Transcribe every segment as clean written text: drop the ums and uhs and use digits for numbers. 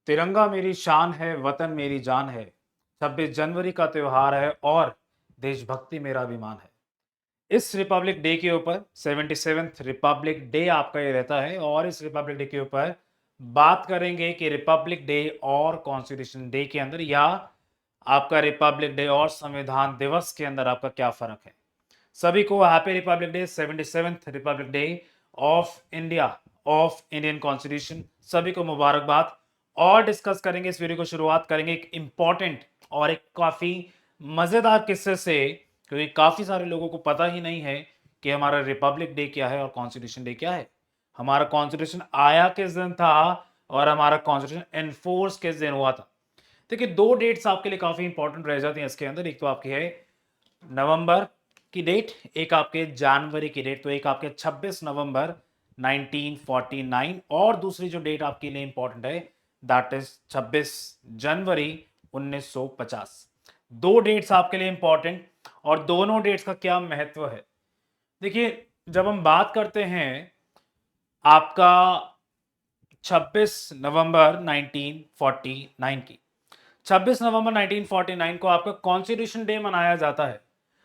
तिरंगा मेरी शान है, वतन मेरी जान है। 26 जनवरी का त्योहार है और देशभक्ति मेरा अभिमान है। इस रिपब्लिक डे के ऊपर 77th रिपब्लिक डे आपका ये रहता है और इस रिपब्लिक डे के ऊपर बात करेंगे कि रिपब्लिक डे और कॉन्स्टिट्यूशन डे के अंदर या आपका रिपब्लिक डे और संविधान दिवस के अंदर आपका क्या फ़र्क है। सभी को happy Republic day, 77th Republic day of India, of Indian constitution. सभी को मुबारकबाद। और डिस्कस करेंगे, इस वीडियो को शुरुआत करेंगे एक इंपॉर्टेंट और एक काफ़ी मज़ेदार किस्से से, क्योंकि काफ़ी सारे लोगों को पता ही नहीं है कि हमारा रिपब्लिक डे क्या है और कॉन्स्टिट्यूशन डे क्या है। हमारा कॉन्स्टिट्यूशन आया किस दिन था और हमारा कॉन्स्टिट्यूशन एनफोर्स किस दिन हुआ था। देखिए, दो डेट्स आपके लिए काफ़ी इंपॉर्टेंट रह जाती हैं इसके अंदर। एक तो आपकी है नवंबर की डेट, एक आपके जनवरी की डेट। तो एक आपके 26 नवंबर 1949 और दूसरी जो डेट आपके लिए इंपॉर्टेंट है दैट इज 26 जनवरी 1950। दो डेट्स आपके लिए इंपॉर्टेंट और दोनों डेट्स का क्या महत्व है। देखिए, जब हम बात करते हैं आपका 26 नवंबर 1949 की, 26 नवंबर 1949 को आपका कॉन्स्टिट्यूशन डे मनाया जाता है।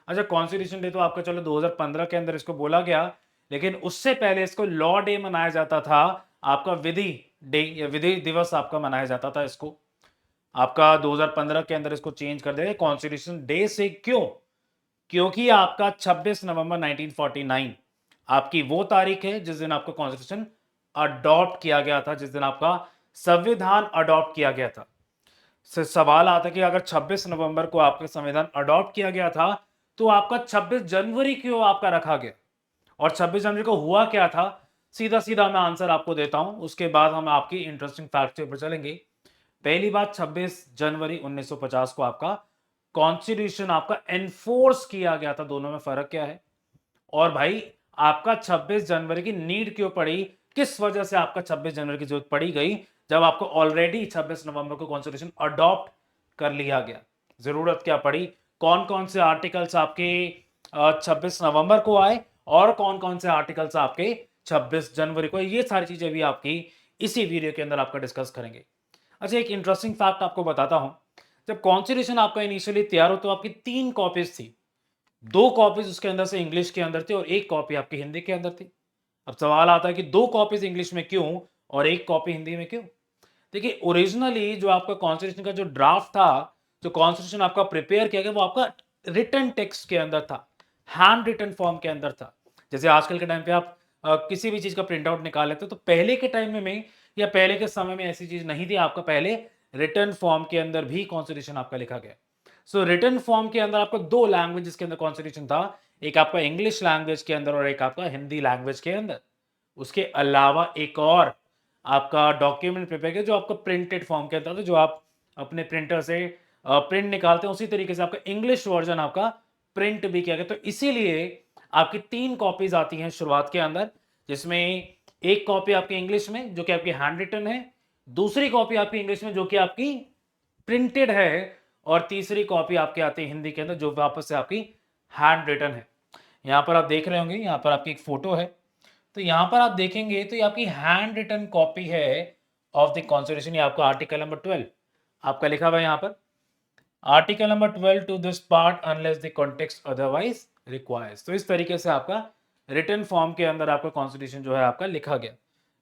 अच्छा, कॉन्स्टिट्यूशन डे तो आपका चलो 2015 के अंदर इसको बोला गया, लेकिन उससे पहले इसको लॉ डे मनाया जाता था। आपका विधि डे या विधि दिवस आपका मनाया जाता था। इसको आपका 2015 के अंदर इसको चेंज कर दिया कॉन्स्टिट्यूशन डे से। क्यों? क्योंकि आपका 26 नवंबर 1949 आपकी वो तारीख है जिस दिन आपका कॉन्स्टिट्यूशन अडॉप्ट किया गया था, जिस दिन आपका संविधान अडॉप्ट किया गया था। से सवाल आता है कि अगर 26 नवंबर को आपका संविधान अडॉप्ट किया गया था तो आपका 26 जनवरी क्यों आपका रखा गया और 26 जनवरी को हुआ क्या था। सीधा सीधा मैं आंसर आपको देता हूं, उसके बाद हम आपकी इंटरेस्टिंग फैक्ट के ऊपर चलेंगे। पहली बात, 26 जनवरी 1950 को आपका कॉन्स्टिट्यूशन आपका एनफोर्स किया गया था। दोनों में फर्क क्या है? और भाई, आपका 26 जनवरी की नीड क्यों पड़ी? किस वजह से आपका 26 जनवरी की जरूरत पड़ी गई जब आपको ऑलरेडी 26 नवंबर को कॉन्स्टिट्यूशन अडॉप्ट कर लिया गया? जरूरत क्या पड़ी? कौन कौन से आर्टिकल्स आपके 26 नवंबर को आए और कौन कौन से आर्टिकल्स आपके 26 जनवरी को? ये सारी चीजें भी आपकी इसी वीडियो के अंदर आपका डिस्कस करेंगे। अच्छा, एक इंटरेस्टिंग फैक्ट आपको बताता हूं। जब कॉन्स्टिट्यूशन आपका इनिशियली तैयार हो तो आपकी 3 कॉपीज थी। 2 कॉपीज उसके अंदर से इंग्लिश के अंदर थी और एक कॉपी आपकी हिंदी के अंदर थी। अब सवाल आता है कि 2 कॉपीज इंग्लिश में क्यों और एक कॉपी हिंदी में क्यों? देखिए, ओरिजिनली जो आपका कॉन्स्टिट्यूशन का जो ड्राफ्ट था, जो कॉन्स्टिट्यूशन आपका प्रिपेयर किया गया, वो आपका रिटन टेक्स्ट के अंदर था, हैंड रिटन फॉर्म के अंदर था। जैसे आजकल के टाइम पे आप किसी भी चीज का प्रिंट आउट निकाल लेते हो, तो पहले के टाइम में या पहले के समय में ऐसी चीज नहीं थी। आपका पहले रिटन फॉर्म के अंदर भी कॉन्स्टिट्यूशन आपका लिखा गया। सो रिटन फॉर्म के अंदर आपका 2 लैंग्वेजेस के अंदर कॉन्स्टिट्यूशन था, एक आपका इंग्लिश लैंग्वेज के अंदर और एक आपका हिंदी लैंग्वेज के अंदर। उसके अलावा एक और आपका डॉक्यूमेंट प्रिपेयर किया जो आपका प्रिंटेड फॉर्म के अंदर था, जो आप अपने प्रिंटर से प्रिंट निकालते हैं, उसी तरीके से आपका इंग्लिश वर्जन आपका प्रिंट भी किया गया। तो इसीलिए आपकी 3 कॉपीज आती हैं शुरुआत के अंदर, जिसमें एक कॉपी आपकी इंग्लिश में जो कि आपकी हैंड रिटन है, दूसरी कॉपी आपकी इंग्लिश में जो कि आपकी प्रिंटेड है, और तीसरी कॉपी आपके आती है हिंदी के अंदर जो वापस से आपकी हैंड रिटन है। यहाँ पर आप देख रहे होंगे, यहाँ पर आपकी एक फोटो है। तो यहाँ पर आप देखेंगे तो ये आपकी हैंड रिटन कॉपी है ऑफ द कॉन्स्टिट्यूशन। ये आपका आर्टिकल नंबर 12 आपका लिखा हुआ है यहाँ पर, article number 12 to this part unless the context otherwise requires. तो इस तरीके से आपका रिटन फॉर्म के अंदर आपका कॉन्स्टिट्यूशन जो है आपका लिखा गया।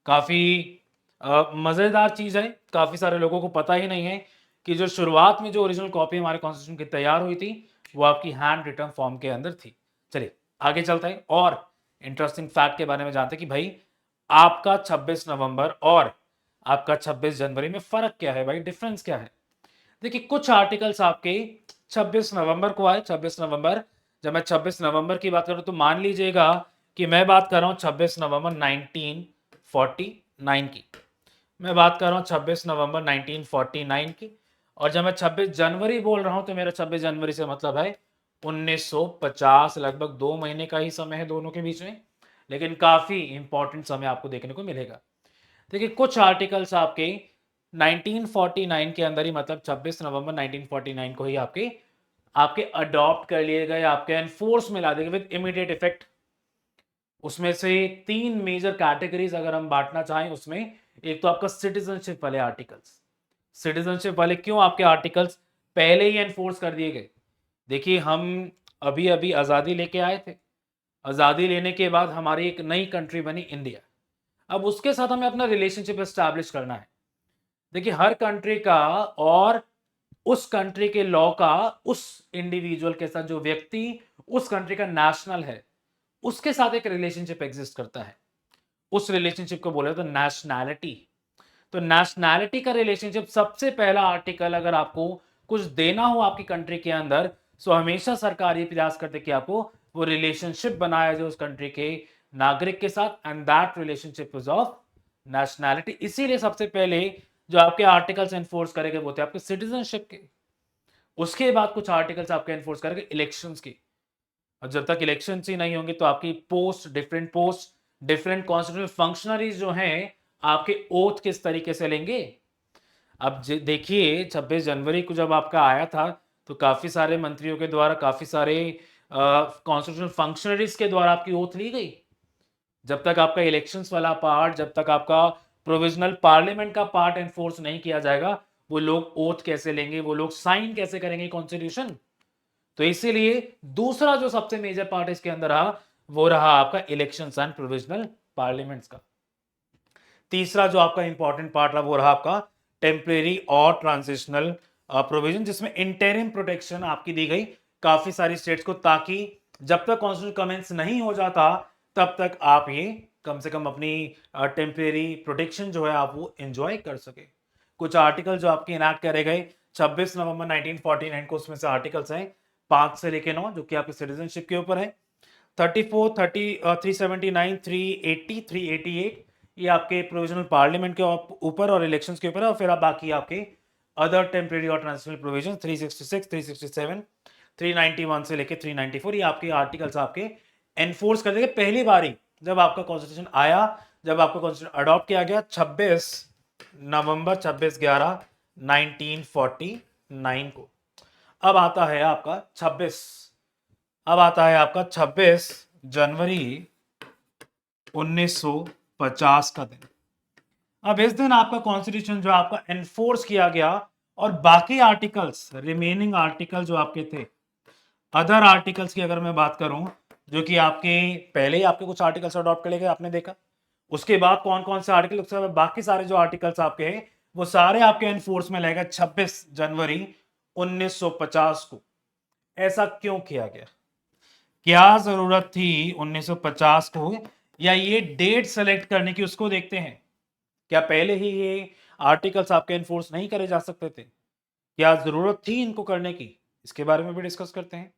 काफी मजेदार चीज है, काफी सारे लोगों को पता ही नहीं है कि जो शुरुआत में जो ओरिजिनल कॉपी हमारे कॉन्स्टिट्यूशन की तैयार हुई थी वो आपकी हैंड रिटन फॉर्म के अंदर थी। चलिए आगे चलते हैं और इंटरेस्टिंग फैक्ट के बारे में जानते हैं कि भाई आपका 26 नवंबर और आपका 26 जनवरी में फर्क क्या है, भाई डिफरेंस क्या है। देखिए, कुछ आर्टिकल्स आपके 26 नवंबर को आए। 26 नवंबर, जब मैं 26 नवंबर की बात करूं तो मान लीजिएगा कि मैं बात कर रहा हूं 26 नवंबर 1949 की, मैं बात कर रहा हूं 26 नवंबर 1949 की। और जब मैं 26 जनवरी बोल रहा हूं तो मेरा 26 जनवरी से मतलब है 1950। लगभग 2 महीने का ही समय है दोनों के बीच में, लेकिन काफी इंपॉर्टेंट समय आपको देखने को मिलेगा। देखिए, कुछ आर्टिकल्स आपके 1949 के अंदर ही, मतलब 26 नवंबर 1949 को ही आपके आपके अडॉप्ट कर लिए गए, आपके एनफोर्स में ला दिए गए विद इमीडिएट इफेक्ट। उसमें से 3 मेजर कैटेगरीज अगर हम बांटना चाहें उसमें, एक तो आपका सिटीजनशिप वाले आर्टिकल्स, सिटीजनशिप वाले क्यों आपके आर्टिकल्स पहले ही एनफोर्स कर दिए गए? देखिए, हम अभी अभी आज़ादी लेके आए थे। आज़ादी लेने के बाद हमारी एक नई कंट्री बनी इंडिया। अब उसके साथ हमें अपना रिलेशनशिप एस्टैब्लिश करना है। देखिए, हर कंट्री का और उस कंट्री के लॉ का उस इंडिविजुअल के साथ, जो व्यक्ति उस कंट्री का नेशनल है, उसके साथ एक रिलेशनशिप एग्जिस्ट करता है। उस रिलेशनशिप को बोले तो नेशनैलिटी। तो नेशनैलिटी का रिलेशनशिप, सबसे पहला आर्टिकल अगर आपको कुछ देना हो आपकी कंट्री के अंदर, सो हमेशा सरकार ये प्रयास करते कि आपको वो रिलेशनशिप बनाया जाए उस कंट्री के नागरिक के साथ, and that relationship is of nationality. इसीलिए सबसे पहले जो आपके आर्टिकल्स एनफोर्स करेंगे वो थे आपके सिटीजनशिप के। उसके बाद कुछ आर्टिकल्स आपके एनफोर्स करेंगे इलेक्शंस की। और जब तक इलेक्शंस ही नहीं होंगे तो आपकी पोस्ट डिफरेंट कॉन्स्टिट्यूशनल फंक्शनरीज जो हैं, आपके ओथ किस तरीके से लेंगे? अब देखिए, 26 जनवरी को जब आपका आया था, तो काफ़ी सारे मंत्रियों के द्वारा, काफ़ी सारे कॉन्स्टिट्यूशनल फंक्शनरीज के द्वारा आपकी ओथ ली गई। जब तक आपका इलेक्शंस वाला पार्ट, जब तक आपका प्रोविजनल पार्लियामेंट का पार्ट एनफोर्स नहीं किया जाएगा, वो लोग ओथ कैसे लेंगे, वो लोग साइन कैसे करेंगे कॉन्स्टिट्यूशन? तो इसीलिए दूसरा जो सबसे मेजर पार्ट इसके अंदर रहा, वो रहा आपका इलेक्शंस एंड प्रोविजनल पार्लियामेंट्स का। तीसरा जो आपका इंपॉर्टेंट पार्ट रहा, वो रहा आपका टेम्परेरी और ट्रांजिशनल प्रोविजन, जिसमें इंटरिम प्रोटेक्शन आपकी दी गई काफी सारी स्टेट्स को, ताकि जब तक कॉन्स्टिट्यूशन कमेंस नहीं हो जाता तब तक आप ये कम से कम अपनी टेम्परेरी प्रोटेक्शन जो है आप वो एंजॉय कर सके। कुछ आर्टिकल जो आपके इनैक्ट करे गए 26 नवंबर 1949 को, उसमें से आर्टिकल्स हैं 5 से लेके 9, जो कि आपके सिटीजनशिप के ऊपर है। 34, 30, 379, 380, 388 ये आपके प्रोविजनल पार्लियामेंट के ऊपर और इलेक्शंस के ऊपर है। और फिर आप बाकी आपके अदर टेम्परेरी और ट्रांजिशनल प्रोविजन 366, 367, 391 से लेके 394, ये आपके आर्टिकल्स आपके एनफोर्स कर देंगे पहली बारी जब आपका कॉन्स्टिट्यूशन आया, जब आपका कॉन्स्टिट्यूशन अडॉप्ट किया गया 26 नवंबर 1949 को। अब आता है आपका 26 जनवरी 1950 का दिन। अब इस दिन आपका कॉन्स्टिट्यूशन जो आपका एनफोर्स किया गया, और बाकी आर्टिकल्स, रिमेनिंग आर्टिकल जो आपके थे, अदर आर्टिकल्स की अगर मैं बात करूं, जो कि आपके पहले ही आपके कुछ आर्टिकल्स अडॉप्ट कर गए, आपने देखा। उसके बाद कौन कौन से आर्टिकल, उसके बाद बाकी सारे जो आर्टिकल्स आपके हैं, वो सारे आपके एनफोर्स में लगेगा 26 जनवरी 1950 को। ऐसा क्यों किया गया? क्या जरूरत थी 1950 को, या ये डेट सेलेक्ट करने की, उसको देखते हैं। क्या पहले ही ये आर्टिकल्स आपके एनफोर्स नहीं करे जा सकते थे? क्या जरूरत थी इनको करने की? इसके बारे में भी डिस्कस करते हैं।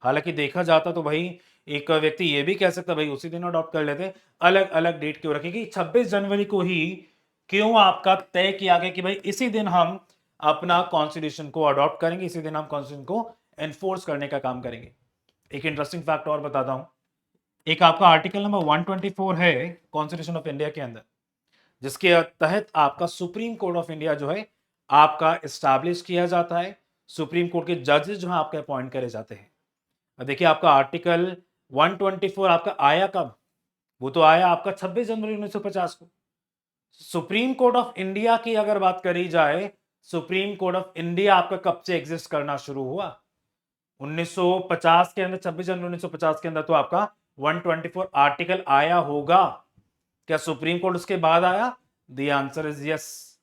हालांकि देखा जाता तो भाई एक व्यक्ति ये भी कह सकता भाई उसी दिन अडॉप्ट कर लेते, अलग अलग डेट क्यों रखेगी? 26 जनवरी को ही क्यों आपका तय किया गया कि भाई इसी दिन हम अपना कॉन्स्टिट्यूशन को अडॉप्ट करेंगे, इसी दिन हम कॉन्स्टिट्यूशन को एनफोर्स करने का काम करेंगे? एक इंटरेस्टिंग फैक्ट और बताता हूं। एक आपका आर्टिकल नंबर 124 है कॉन्स्टिट्यूशन ऑफ इंडिया के अंदर, जिसके तहत आपका सुप्रीम कोर्ट ऑफ इंडिया जो है आपका एस्टैब्लिश किया जाता है। सुप्रीम कोर्ट के जजेस जो है आपके अपॉइंट करे जाते हैं। अब देखिए, आपका आर्टिकल 124 आपका आया कब? वो तो आया आपका 26 जनवरी 1950 को। सुप्रीम कोर्ट ऑफ इंडिया की अगर बात करी जाए, सुप्रीम कोर्ट ऑफ इंडिया आपका कब से एग्जिस्ट करना शुरू हुआ? 1950 के अंदर, 26 जनवरी 1950 के अंदर तो आपका 124 आर्टिकल आया होगा। क्या सुप्रीम कोर्ट उसके बाद आया? The answer is yes.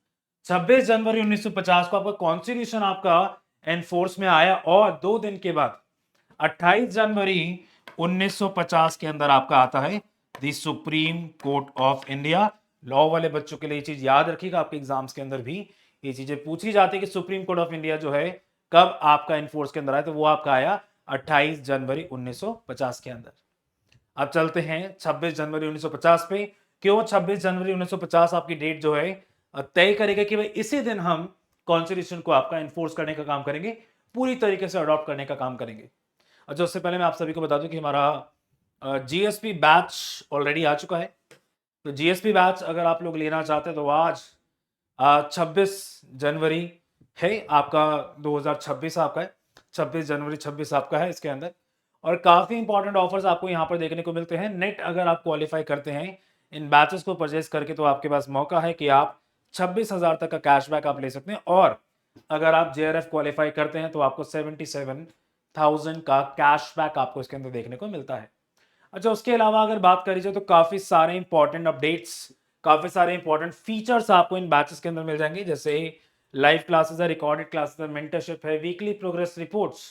26 जनवरी 1950 को आपका कॉन्स्टिट्यूशन आपका एनफोर्स में आया, और 2 दिन के बाद 28 जनवरी 1950 के अंदर आपका आता है the supreme court of India. Law वाले बच्चों के लिए ये चीज याद रखिएगा, आपके एग्जाम्स के अंदर भी ये चीजें पूछी जाती है कि सुप्रीम कोर्ट ऑफ इंडिया जो है कब आपका एनफोर्स के अंदर आया, तो वो आपका आया 28 जनवरी 1950 के अंदर। अब चलते हैं 26 जनवरी 1950 पे। क्यों 26 जनवरी 1950 आपकी डेट जो है तय करेगा कि भाई इसी दिन हम कॉन्स्टिट्यूशन को आपका एनफोर्स करने का काम करेंगे, पूरी तरीके से अडॉप्ट करने का काम करेंगे। अच्छा, उससे पहले मैं आप सभी को बता दूं कि हमारा जीएसपी बैच ऑलरेडी आ चुका है। तो जीएसपी बैच अगर आप लोग लेना चाहते हैं तो आज 26 जनवरी है आपका, 2026 आपका है, 26 जनवरी 26 आपका है इसके अंदर। और काफ़ी इंपॉर्टेंट ऑफर्स आपको यहाँ पर देखने को मिलते हैं। नेट अगर आप क्वालिफाई करते हैं इन बैचेस को परचेज करके, तो आपके पास मौका है कि आप 26,000 तक का कैशबैक आप ले सकते हैं। और अगर आप JRF क्वालिफाई करते हैं तो आपको 77,000 का कैशबैक आपको इसके अंदर देखने को मिलता है। अच्छा, उसके अलावा अगर बात करी जाए तो काफ़ी सारे इंपॉर्टेंट अपडेट्स, काफ़ी सारे इंपॉर्टेंट फीचर्स आपको इन बैचेस के अंदर मिल जाएंगे, जैसे लाइव क्लासेस है, रिकॉर्डेड क्लासेस है, मेंटरशिप है, वीकली प्रोग्रेस रिपोर्ट्स।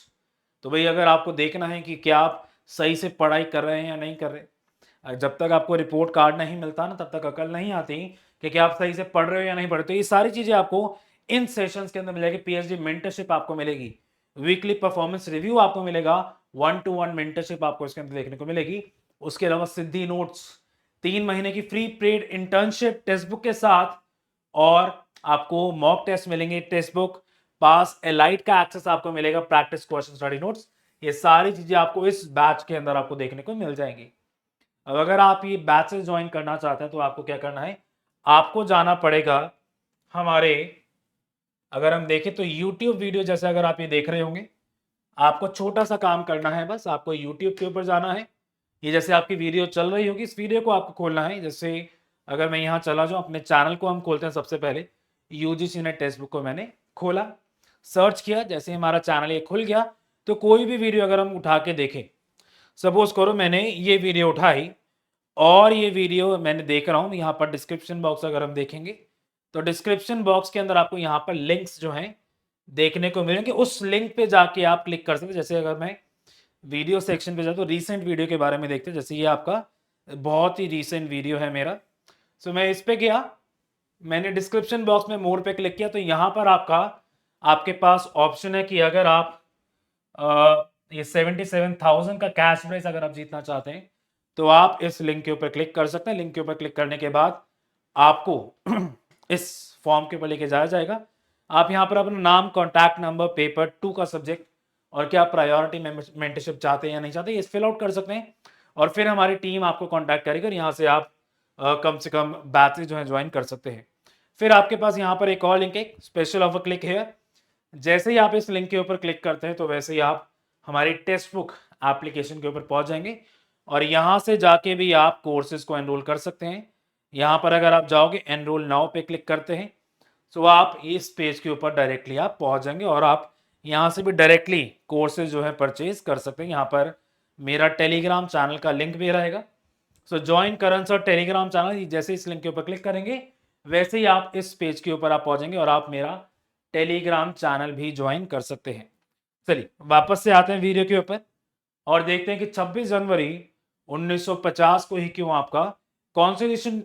तो भाई अगर आपको देखना है कि क्या आप सही से पढ़ाई कर रहे हैं या नहीं कर रहे, जब तक आपको रिपोर्ट कार्ड नहीं मिलता ना तब तक अकल नहीं आती कि क्या आप सही से पढ़ रहे हो या नहीं पढ़ रहे। तो ये सारी चीज़ें आपको इन सेशंस के अंदर मिलेगी। PhD मेंटरशिप आपको मिलेगी, वीकली परफॉर्मेंस रिव्यू आपको मिलेगा, 1-to-1 मेंटरशिप आपको इसके अंदर देखने को मिलेगी। उसके अलावा सिद्धि नोट्स, 3 महीने की free paid internship text book के साथ, और आपको मॉक टेस्ट मिलेंगे, टेक्स्ट बुक, पास एलाइट का एक्सेस आपको मिलेगा, प्रैक्टिस क्वेश्चन स्टडी नोट्स। ये सारी चीजें आपको इस बैच के अंदर आपको देखने को मिल जाएंगी। अब अगर आप ये बैचेस ज्वाइन करना चाहते हैं तो आपको क्या करना है, आपको जाना पड़ेगा हमारे, अगर हम देखें तो YouTube वीडियो, जैसे अगर आप ये देख रहे होंगे, आपको छोटा सा काम करना है, बस आपको YouTube के ऊपर जाना है। ये जैसे आपकी वीडियो चल रही होगी, इस वीडियो को आपको खोलना है। जैसे अगर मैं यहाँ चला जाऊँ, अपने चैनल को हम खोलते हैं। सबसे पहले UGC नेट टेक्स्ट बुक को मैंने खोला, सर्च किया, जैसे ही हमारा चैनल ये खुल गया तो कोई भी वीडियो अगर हम उठा के देखें, सपोज करो मैंने ये वीडियो उठाई और ये वीडियो मैंने देख रहा हूँ, यहाँ पर डिस्क्रिप्शन बॉक्स अगर हम देखेंगे तो डिस्क्रिप्शन बॉक्स के अंदर आपको यहाँ पर लिंक्स जो हैं देखने को मिलेंगे। उस लिंक पे जाके आप क्लिक कर सकते हैं। जैसे अगर मैं वीडियो सेक्शन पे जाए तो रीसेंट वीडियो के बारे में देखते हैं। जैसे ये आपका बहुत ही रीसेंट वीडियो है मेरा, सो मैं इस पे गया, मैंने डिस्क्रिप्शन बॉक्स में मोर पे क्लिक किया तो यहाँ पर आपके पास ऑप्शन है कि अगर आप ये 77,000 का कैश प्राइस अगर आप जीतना चाहते हैं तो आप इस लिंक के ऊपर क्लिक कर सकते हैं। लिंक के ऊपर क्लिक करने के बाद आपको इस फॉर्म के ऊपर लेके जाया जाएगा। आप यहाँ पर अपना नाम, कॉन्टैक्ट नंबर, पेपर 2 का सब्जेक्ट और क्या प्रायोरिटी मेंटरशिप चाहते हैं या नहीं चाहते, ये फिल आउट कर सकते हैं। और फिर हमारी टीम आपको कॉन्टैक्ट करेगी और यहाँ से आप कम से कम बैचेज जो है ज्वाइन कर सकते हैं। फिर आपके पास यहाँ पर एक और लिंक है, स्पेशल ऑफर क्लिक है। जैसे ही आप इस लिंक के ऊपर क्लिक करते हैं तो वैसे ही आप हमारी टेक्स्ट बुक एप्लीकेशन के ऊपर पहुंच जाएंगे और यहाँ से जाके भी आप कोर्सेज को एनरोल कर सकते हैं। यहाँ पर अगर आप जाओगे एनरोल नाउ पे क्लिक करते हैं तो आप इस पेज के ऊपर डायरेक्टली आप पहुंच जाएंगे और आप यहाँ से भी डायरेक्टली कोर्सेज जो है परचेज कर सकते हैं। यहाँ पर मेरा टेलीग्राम चैनल का लिंक भी रहेगा। सो ज्वाइन करण सर टेलीग्राम चैनल, जैसे इस लिंक के ऊपर क्लिक करेंगे वैसे ही आप इस पेज के ऊपर आप पहुंचेंगे और आप मेरा टेलीग्राम चैनल भी ज्वाइन कर सकते हैं। चलिए वापस से आते हैं वीडियो के ऊपर और देखते हैं कि 26 जनवरी 1950 को ही क्यों आपका कॉन्स्टिट्यूशन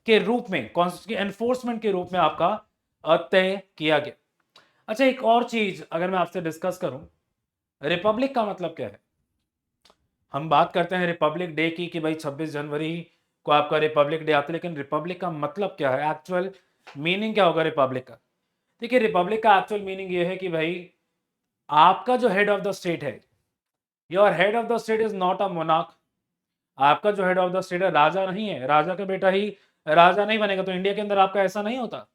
के रूप में, कॉन्स्टिट्यूशन एनफोर्समेंट के रूप में आपका तय किया गया। अच्छा, एक और चीज अगर मैं आपसे डिस्कस करूं, रिपब्लिक का मतलब क्या है। हम बात करते हैं रिपब्लिक डे की कि भाई 26 जनवरी को आपका रिपब्लिक डे आता है, लेकिन रिपब्लिक का मतलब क्या है, एक्चुअल मीनिंग क्या होगा रिपब्लिक का। देखिए रिपब्लिक का एक्चुअल मीनिंग ये है कि भाई आपका जो हेड ऑफ द स्टेट है, your head of the state is not a monarch. आपका जो हेड ऑफ द स्टेट है राजा नहीं है, राजा का बेटा ही राजा नहीं बनेगा। तो इंडिया के अंदर आपका ऐसा नहीं होता।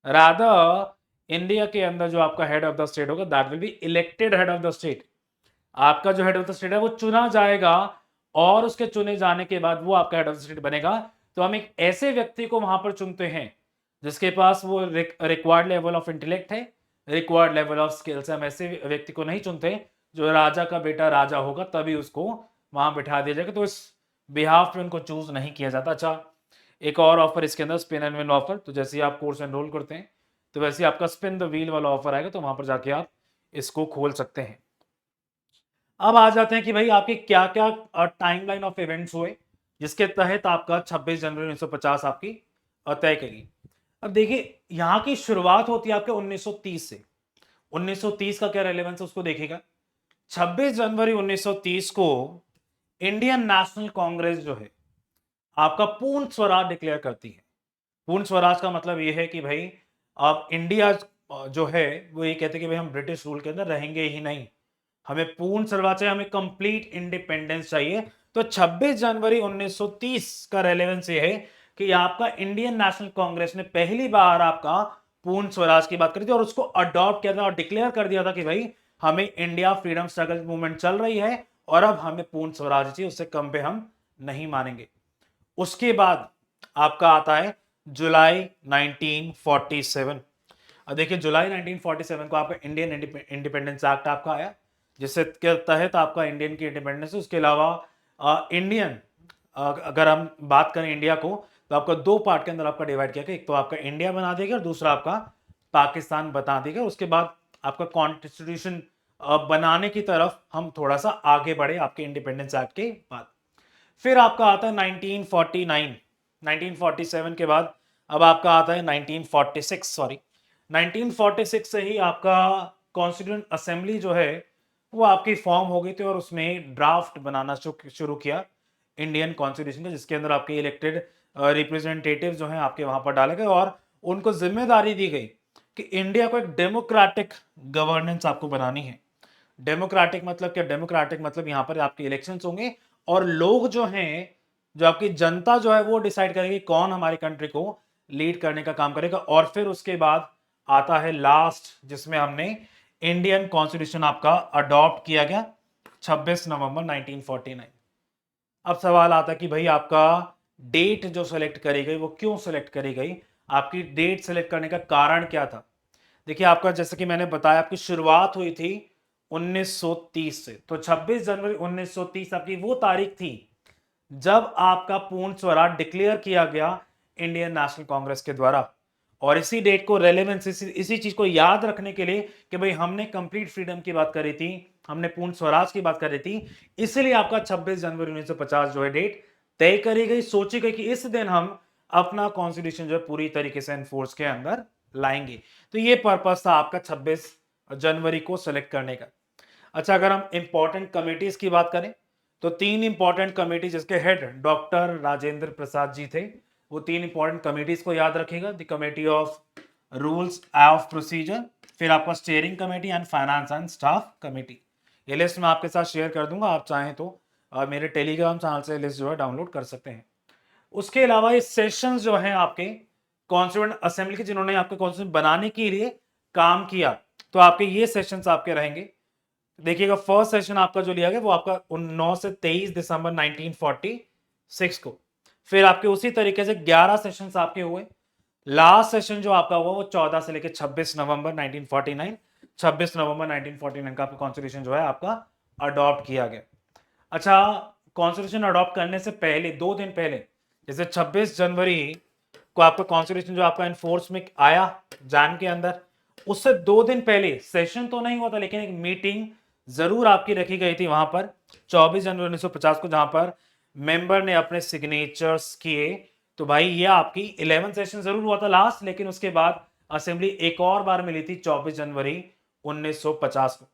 रादर इंडिया के अंदर जो आपका हेड ऑफ द स्टेट होगा that will be elected head of the state. आपका जो हेड ऑफ द स्टेट है वो चुना जाएगा और उसके चुने जाने के बाद वो आपका हेड ऑफ द स्टेट बनेगा। तो हम एक ऐसे व्यक्ति को वहां पर चुनते हैं जिसके पास वो रिक्वायर्ड लेवल ऑफ इंटेलेक्ट है, रिक्वायर्ड लेवल ऑफ स्किल्स है। हम ऐसे व्यक्ति को नहीं चुनते जो राजा का बेटा राजा होगा तभी उसको वहां बिठा दिया जाएगा, तो इस बिहाफ पे उनको चूज नहीं किया जाता। अच्छा, एक और ऑफर इसके अंदर, स्पिन एंड विन ऑफर। तो जैसे ही आप कोर्स एनरोल करते हैं तो वैसे ही आपका स्पिन द व्हील वाला ऑफर आएगा, तो वहां पर जाके आप इसको खोल सकते हैं। अब आ जाते हैं कि भाई आपके क्या क्या टाइमलाइन ऑफ इवेंट्स हुए जिसके तहत आपका 26 जनवरी 1950 आपकी तय करी। अब देखिए यहाँ की शुरुआत होती है आपके 1930 से। 1930 का क्या रेलेवेंस है उसको देखिएगा। 26 जनवरी 1930 को इंडियन नेशनल कांग्रेस जो है आपका पूर्ण स्वराज डिक्लेयर करती है। पूर्ण स्वराज का मतलब ये है कि भाई अब इंडिया जो है वो ये कहते हैं कि भाई हम ब्रिटिश रूल के अंदर रहेंगे ही नहीं, हमें पूर्ण स्वराज चाहिए, हमें कंप्लीट इंडिपेंडेंस चाहिए। तो 26 जनवरी 1930 का रेलेवेंस ये है कि आपका इंडियन नेशनल कांग्रेस ने पहली बार आपका पूर्ण स्वराज की बात करी थी और उसको अडॉप्ट किया था और डिक्लेयर कर दिया था कि भाई हमें इंडिया फ्रीडम स्ट्रगल मूवमेंट चल रही है और अब हमें पूर्ण स्वराज चाहिए, उससे कम पे हम नहीं मानेंगे। उसके बाद आपका आता है जुलाई 1947। अब देखिए जुलाई 1947 को आपका इंडियन इंडिपेंडेंस एक्ट आपका आया, जिसके तहत आपका इंडियन की इंडिपेंडेंस है। उसके अलावा इंडियन, अगर हम बात करें इंडिया को, तो आपका दो पार्ट के अंदर आपका डिवाइड किया गया। एक तो आपका इंडिया बना देगा और दूसरा आपका पाकिस्तान बता देगा। उसके बाद आपका कॉन्स्टिट्यूशन बनाने की तरफ हम थोड़ा सा आगे बढ़े आपके इंडिपेंडेंस एक्ट के बाद। फिर आपका आता है 1949, 1947 के बाद अब आपका आता है 1946, सॉरी 1946 से ही आपका कॉन्स्टिट्यूंट असेंबली जो है वो आपकी फॉर्म हो गई थी और उसमें ड्राफ्ट बनाना शुरू किया इंडियन कॉन्स्टिट्यूशन का, जिसके अंदर आपके इलेक्टेड रिप्रेजेंटेटिव जो हैं आपके वहां पर डाले गए और उनको जिम्मेदारी दी गई कि इंडिया को एक डेमोक्रेटिक गवर्नेंस आपको बनानी है। डेमोक्रेटिक मतलब क्या? डेमोक्रेटिक मतलब यहाँ पर आपके इलेक्शंस होंगे और लोग जो हैं, जो आपकी जनता जो है वो डिसाइड करेगी कौन हमारी कंट्री को लीड करने का काम करेगा। और फिर उसके बाद आता है लास्ट, जिसमें हमने इंडियन कॉन्स्टिट्यूशन आपका अडॉप्ट किया गया 26 नवंबर 1949। अब सवाल आता है कि भाई आपका डेट जो सेलेक्ट करी गई वो क्यों सेलेक्ट करी गई? आपकी डेट सेलेक्ट करने का कारण क्या था? देखिए आपका, जैसे कि मैंने बताया, आपकी शुरुआत हुई थी 1930 से। तो 26 जनवरी 1930 आपकी वो तारीख थी जब आपका पूर्ण स्वराज डिक्लेयर किया गया इंडियन नेशनल कांग्रेस के द्वारा। और इसी डेट को रेलेवेंस, इसी चीज को याद रखने के लिए कि भाई हमने कंप्लीट फ्रीडम की बात करी थी, हमने पूर्ण स्वराज की बात करी थी, इसलिए आपका 26 जनवरी 1950 जो है डेट तय करी गई, सोची गई कि इस दिन हम अपना कॉन्स्टिट्यूशन जो है पूरी तरीके से एनफोर्स के अंदर लाएंगे। तो ये पर्पस था आपका 26 जनवरी को सेलेक्ट करने का। अच्छा, अगर हम इंपॉर्टेंट कमिटीज की बात करें तो तीन इंपॉर्टेंट कमिटी जिसके हेड डॉक्टर राजेंद्र प्रसाद जी थे, वो तीन इंपॉर्टेंट कमिटीज को याद रखिएगा। The committee of rules of procedure, फिर आपका steering committee and finance and staff committee. ये लिस्ट मैं आपके साथ शेयर कर दूंगा, आप चाहें तो मेरे टेलीग्राम चैनल से लिस्ट जो है डाउनलोड कर सकते हैं। उसके अलावा ये सेशंस जो हैं आपके कॉन्स्टिट्यूएंट असेंबली के, जिन्होंने आपके कॉन्स्टिट्यूशन बनाने के लिए काम किया, तो आपके ये सेशंस आपके रहेंगे। देखिएगा, फर्स्ट सेशन आपका जो लिया गया वो आपका 9 से 23 दिसंबर 1946 को। फिर आपके उसी तरीके से 11 सेशंस आपके हुए। लास्ट सेशन जो आपका हुआ वो 14 से लेकर 26 नवंबर 1949, 26 नवंबर 1949 का आपका कॉन्स्टिट्यूशन जो है आपका अडॉप्ट किया गया। अच्छा, कॉन्स्टिट्यूशन अडॉप्ट करने से पहले 2 दिन पहले, जैसे 26 जनवरी को आपका कॉन्स्टिट्यूशन जो आपका एनफोर्स में आया जान के अंदर, उससे 2 दिन पहले सेशन तो नहीं हुआ था लेकिन एक मीटिंग जरूर आपकी रखी गई थी वहां पर 24 जनवरी 1950 को, जहां पर मेंबर ने अपने सिग्नेचर्स किए। तो भाई ये आपकी 11 सेशन जरूर हुआ था लास्ट, लेकिन उसके बाद असेंबली एक और बार मिली थी 24 जनवरी 1950 को।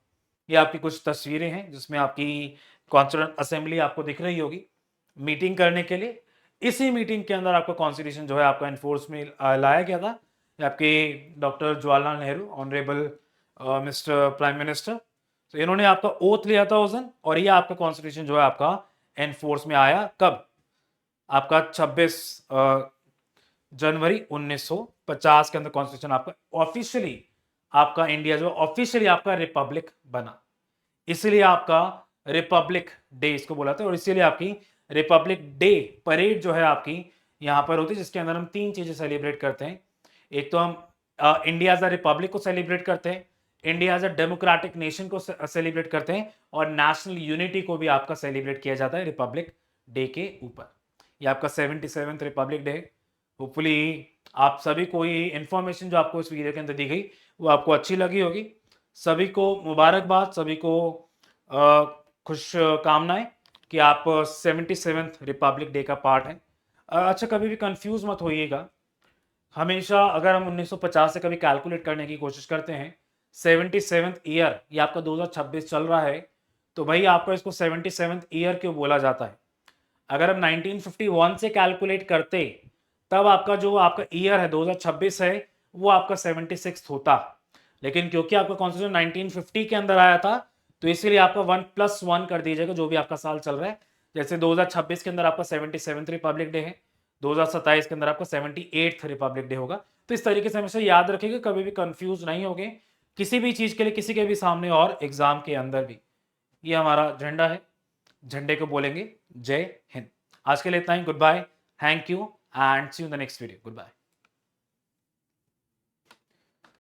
ये आपकी कुछ तस्वीरें हैं जिसमें आपकी कॉन्स्टिट्यूएंट असेंबली आपको दिख रही होगी मीटिंग करने के लिए। इसी मीटिंग के अंदर आपका कॉन्स्टिट्यूशन जो है आपका एनफोर्स में लाया गया था। आपके doctor Jawaharlal Nehru, honourable mister prime minister, तो इन्होंने आपका ओथ लिया था उस दिन, और ये आपका कॉन्स्टिट्यूशन जो है आपका एनफोर्स में आया कब? आपका 26 जनवरी 1950 के अंदर कॉन्स्टिट्यूशन आपका ऑफिशियली, आपका इंडिया जो ऑफिशियली आपका रिपब्लिक बना। इसलिए आपका रिपब्लिक डे इसको बोला था, और इसीलिए आपकी रिपब्लिक डे परेड जो है आपकी यहां पर होती है, जिसके अंदर हम 3 चीजें सेलिब्रेट करते हैं। एक तो हम इंडिया एज अ रिपब्लिक को सेलिब्रेट करते हैं, India as a democratic nation को सेलिब्रेट करते हैं, और नेशनल यूनिटी को भी आपका सेलिब्रेट किया जाता है रिपब्लिक डे के ऊपर। ये आपका 77th रिपब्लिक डे। होपफुली आप सभी को ये इंफॉर्मेशन जो आपको इस वीडियो के अंदर दी गई वो आपको अच्छी लगी होगी। सभी को मुबारकबाद, सभी को खुश कामनाएं कि आप 77th रिपब्लिक डे का पार्ट हैं। अच्छा, कभी भी कंफ्यूज मत होइएगा। हमेशा अगर हम 1950 से कभी कैलकुलेट करने की कोशिश करते हैं, 77th ईयर, ये आपका 2026 चल रहा है, तो भाई आपको इसको 77th ईयर क्यों बोला जाता है? अगर हम 1951 से कैलकुलेट करते, तब आपका जो आपका ईयर है 2026 है, वो आपका 76 होता। लेकिन क्योंकि आपका कॉन्स्टिट्यूशन 1950 के अंदर आया था, तो इसीलिए आपका 1+1 कर दीजिएगा जो भी आपका साल चल रहा है। जैसे 2026 के अंदर आपका 77th रिपब्लिक डे है, 2027 के अंदर आपका 78th रिपब्लिक डे होगा। तो इस तरीके से हमेशा याद रखिएगा, कभी भी कंफ्यूज नहीं होगे किसी भी चीज के लिए, किसी के भी सामने और एग्जाम के अंदर भी। ये हमारा झंडा है, झंडे को बोलेंगे जय हिंद। आज के लिए इतना ही। Goodbye, thank you and see you in the next video. Good bye.